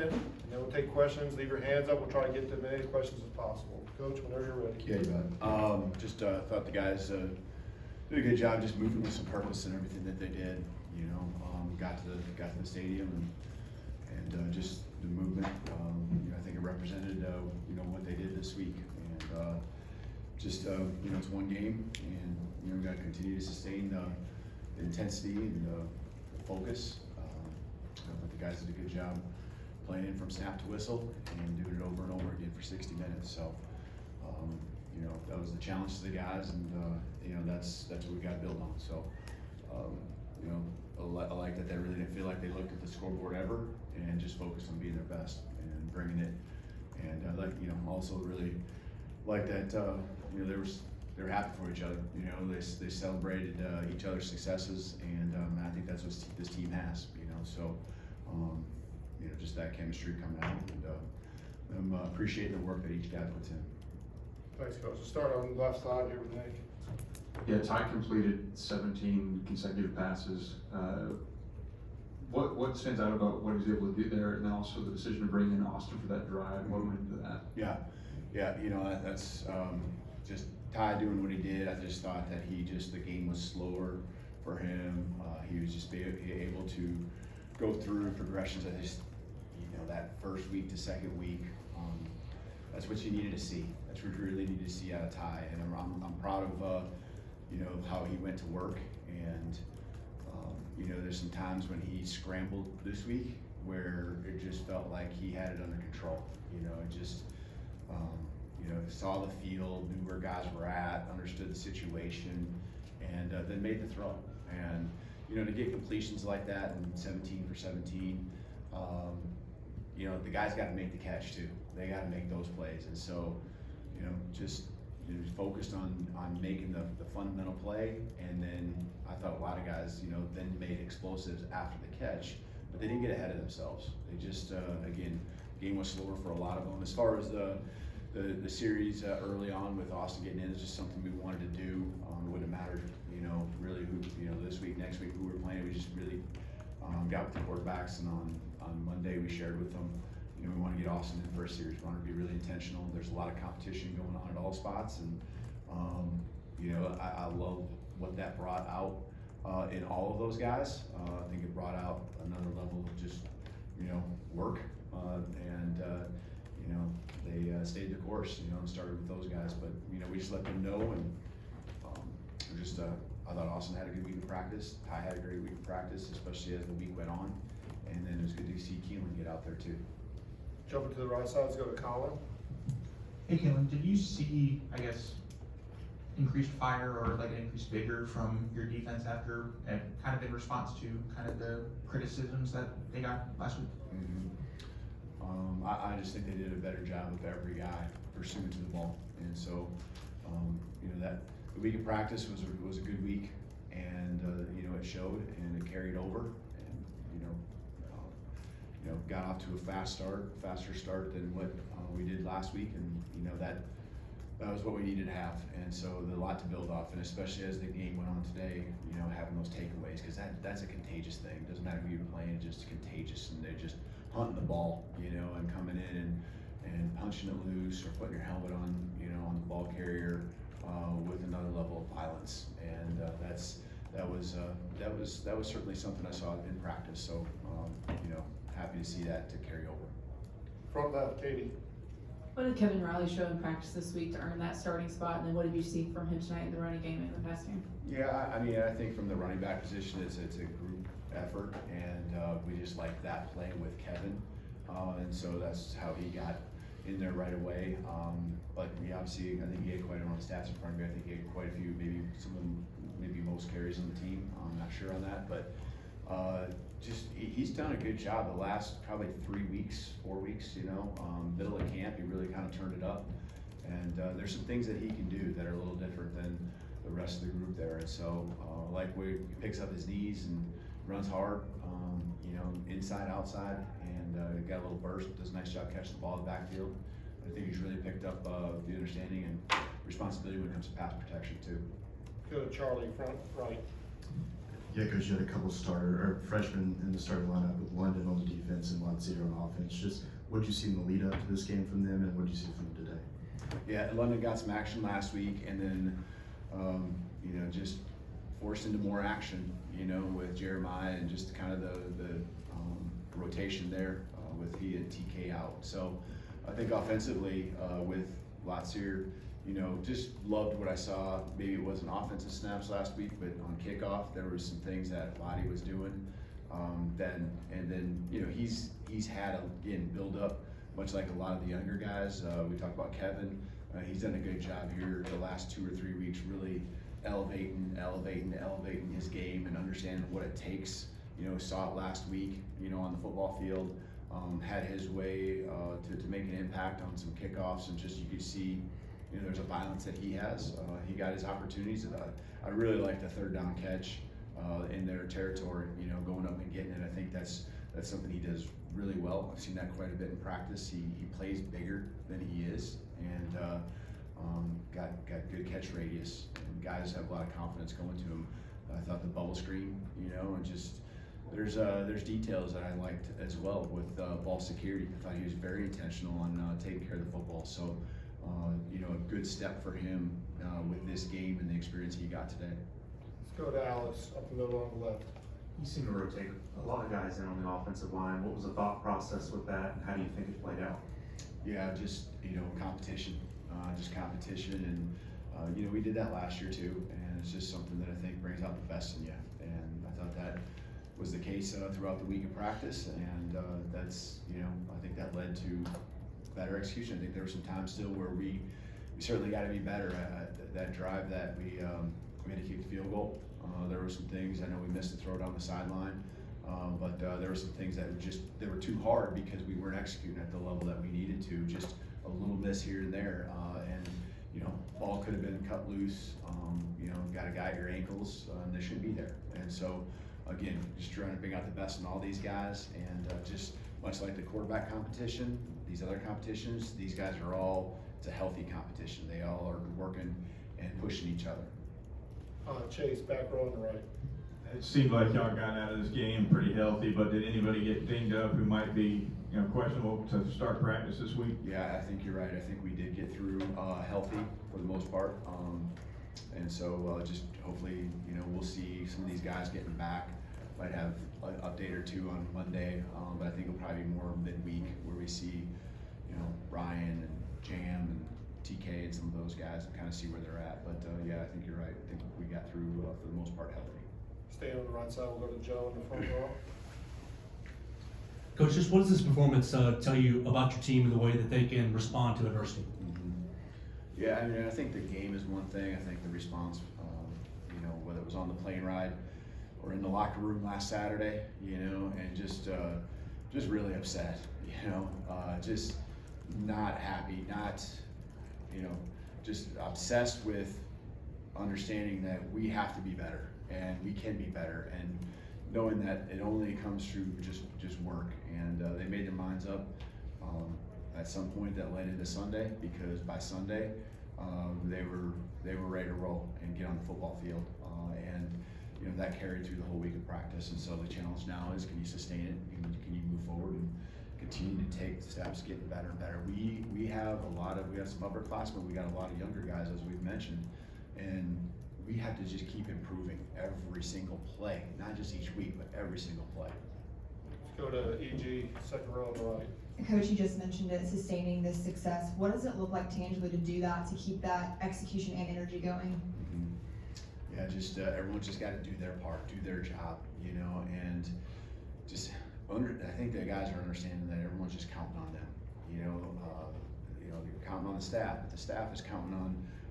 And then we'll take questions, leave your hands up, we'll try to get to as many questions as possible. Coach, whenever you're ready. Yeah, you bet. Just thought the guys did a good job just moving with some purpose and everything that they did. You know, got to the stadium and just the movement. You know, I think it represented you know what they did this week, and just you know, it's one game, and you know we got to continue to sustain the intensity and the focus. But the guys did a good job playing in from snap to whistle and doing it over and over again for 60 minutes. So, you know, that was the challenge to the guys, and you know, that's what we got to build on. So, you know, I like that they really didn't feel like they looked at the scoreboard ever and just focused on being their best and bringing it. And I like, you know, also really like that, you know, they were happy for each other. You know, they celebrated each other's successes, and I think that's what this team has. You know, so. You know, just that chemistry coming out, and I'm appreciating the work that each guy puts in. Thanks, Coach. Let's start on the left side here with Nick. Yeah, Ty completed 17 consecutive passes. What stands out about what he was able to do there, and then also the decision to bring in Austin for that drive? What went into that? Yeah, you know, that's just Ty doing what he did. I just thought that the game was slower for him. He was just able to go through progressions. I just, you know, that first week to second week, that's what you needed to see. That's what you really needed to see out of Ty, and I'm proud of you know, how he went to work. And you know, there's some times when he scrambled this week where it just felt like he had it under control. You know, it just you know, saw the field, knew where guys were at, understood the situation, and then made the throw. And you know, to get completions like that and 17 for 17, you know, the guys got to make the catch too. They got to make those plays. And so, you know, just focused on making the fundamental play. And then I thought a lot of guys, you know, then made explosives after the catch, but they didn't get ahead of themselves. They just, again, the game was slower for a lot of them. As far as the series early on with Austin getting in, it's just something we wanted to do. It wouldn't have mattered, you know, really who, you know, this week, next week, who we were playing. We just really got with the quarterbacks, and on Monday we shared with them, you know, we want to get Austin in the first series. We want to be really intentional. There's a lot of competition going on at all spots, and you know, I love what that brought out in all of those guys. I think it brought out another level of just, you know, work, and you know, they stayed the course, you know, and started with those guys. But, you know, we just let them know, and just, I thought Austin had a good week of practice. Ty had a great week of practice, especially as the week went on. And then it was good to see Keelan get out there too. Jumping to the right side, let's go to Colin. Hey, Kalen, did you see, I guess, increased fire or like an increased vigor from your defense after, and kind of in response to kind of the criticisms that they got last week? I just think they did a better job with every guy pursuing to the ball, and so you know, that the week of practice was a good week, and you know, it showed and it carried over, and you know, got off to a faster start than what we did last week, and you know, that was what we needed to have, and so there's a lot to build off, and especially as the game went on today, you know, having those takeaways, because that's a contagious thing. It doesn't matter who you're playing, it's just contagious, and they're just hunting the ball, you know, and coming in and punching it loose, or putting your helmet on, you know, on the ball carrier with another level of violence, and that was certainly something I saw in practice. So you know, happy to see that to carry over. Front left, Katie. What did Kevin Riley show in practice this week to earn that starting spot, and then what did you see from him tonight in the running game and the pass game? Yeah, I mean, I think from the running back position, it's a group effort, and we just like that play with Kevin, and so that's how he got in there right away. But we obviously, I think he had quite a lot of stats in front of me. I think he had quite a few, maybe most carries on the team. I'm not sure on that, but just he's done a good job the last probably 4 weeks, you know, middle of camp, he really kind of turned it up, and there's some things that he can do that are a little different than the rest of the group there. And so like where he picks up his knees and runs hard, you know, inside, outside, and got a little burst, does a nice job catching the ball in the backfield. I think he's really picked up the understanding and responsibility when it comes to pass protection too. Go to Charlie, front right. Yeah, because you had a couple freshmen in the starting lineup with London on the defense and Lancia on offense. Just what did you see in the lead up to this game from them, and what did you see from them today? Yeah, London got some action last week, and then just forced into more action. With Jeremiah and just kind of the rotation there with he and TK out. So I think offensively with Latsier, just loved what I saw. Maybe it wasn't offensive snaps last week, but on kickoff there were some things that Lottie was doing. He's had again build up much like a lot of the younger guys. We talked about Kevin. He's done a good job here the last 2 or 3 weeks, really elevating his game and understanding what it takes. Saw it last week, on the football field. Had his way to make an impact on some kickoffs, and just you could see, there's a violence that he has. He got his opportunities. I really like the third down catch in their territory, going up and getting it. I think that's something he does really well. I've seen that quite a bit in practice. He plays bigger than he is, and got good catch radius. And guys have a lot of confidence going to him. I thought the bubble screen, and just there's details that I liked as well with ball security. I thought he was very intentional on taking care of the football. So, a good step for him with this game and the experience he got today. Let's go to Alex, up the middle on the left. You seem to rotate a lot of guys in on the offensive line. What was the thought process with that, and how do you think it played out? Yeah, just competition, and we did that last year too, and it's just something that I think brings out the best in you. And I thought that was the case throughout the week of practice, and that's I think that led to better execution. I think there were some times still where we certainly got to be better at that drive that we had to kick the field goal. There were some things, I know we missed the throw down the sideline, but there were some things that they were too hard because we weren't executing at the level that we needed to. Just a little miss here and there, and ball could have been cut loose. Got a guy at your ankles, and they shouldn't be there. And so, again, just trying to bring out the best in all these guys, and just much like the quarterback competition, these other competitions, these guys are all, it's a healthy competition. They all are working and pushing each other. Chase, back row on the right. It seemed like y'all got out of this game pretty healthy, but did anybody get dinged up who might be, questionable to start practice this week? Yeah, I think you're right. I think we did get through healthy for the most part, and so just hopefully, we'll see some of these guys getting back. Might have an update or two on Monday, but I think it'll probably be more midweek where we see, Ryan and Jam and TK and some of those guys and kind of see where they're at. But yeah, I think you're right. I think we got through for the most part healthy. Staying on the right side, we'll go to Joe in the front row. Coach, just what does this performance tell you about your team and the way that they can respond to adversity? Mm-hmm. Yeah, I think the game is one thing. I think the response, whether it was on the plane ride or in the locker room last Saturday, and just really upset, just not happy, not, just obsessed with understanding that we have to be better and we can be better, and knowing that it only comes through just work. And they made their minds up at some point that led into Sunday, because by Sunday they were ready to roll and get on the football field, and that carried through the whole week of practice. And so the challenge now is, can you sustain it? Can you move forward and continue to take steps, getting better and better? We have some upperclassmen, we got a lot of younger guys, as we've mentioned, and we have to just keep improving every single play, not just each week, but every single play. Let's go to EG, second row on the right. Coach, you just mentioned it, sustaining this success. What does it look like tangibly to do that, to keep that execution and energy going? Mm-hmm. Yeah, just everyone's just got to do their part, do their job, and just I think the guys are understanding that everyone's just counting on them. They're counting on the staff, but the staff is counting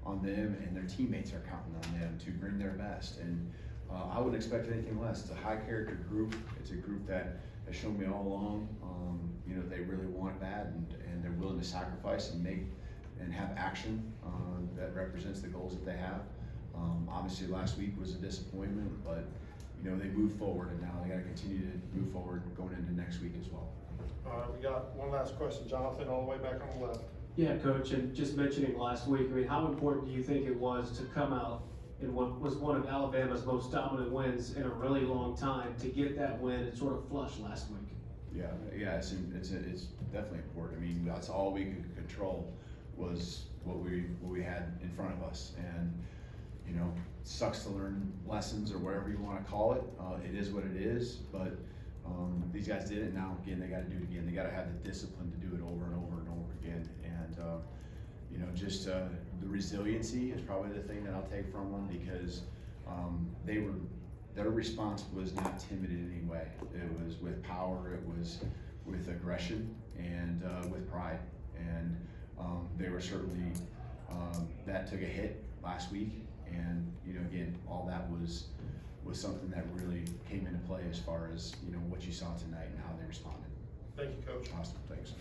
on them, and their teammates are counting on them to bring their best. And I wouldn't expect anything less. It's a high character group. It's a group that has shown me all along, they really want it bad, and they're willing to sacrifice and have action that represents the goals that they have. Obviously last week was a disappointment, but they moved forward, and now they got to continue to move forward going into next week as well. All right, we got one last question. Jonathan, all the way back on the left. Yeah, Coach, and just mentioning last week, how important do you think it was to come out in what was one of Alabama's most dominant wins in a really long time, to get that win and sort of flush last week. Yeah, it's definitely important. I mean, that's all we could control was what we had in front of us, and you know, sucks to learn lessons or whatever you want to call it. It is what it is, but these guys did it. Now again, they got to do it again. They got to have the discipline to do it over and over and over again, and you know, just the resiliency is probably the thing that I'll take from them, because their response was not timid in any way. It was with power, it was with aggression, and with pride. And they were certainly, that took a hit last week. And, you know, again, all that was something that really came into play as far as, you know, what you saw tonight and how they responded. Thank you, Coach. Awesome, thanks.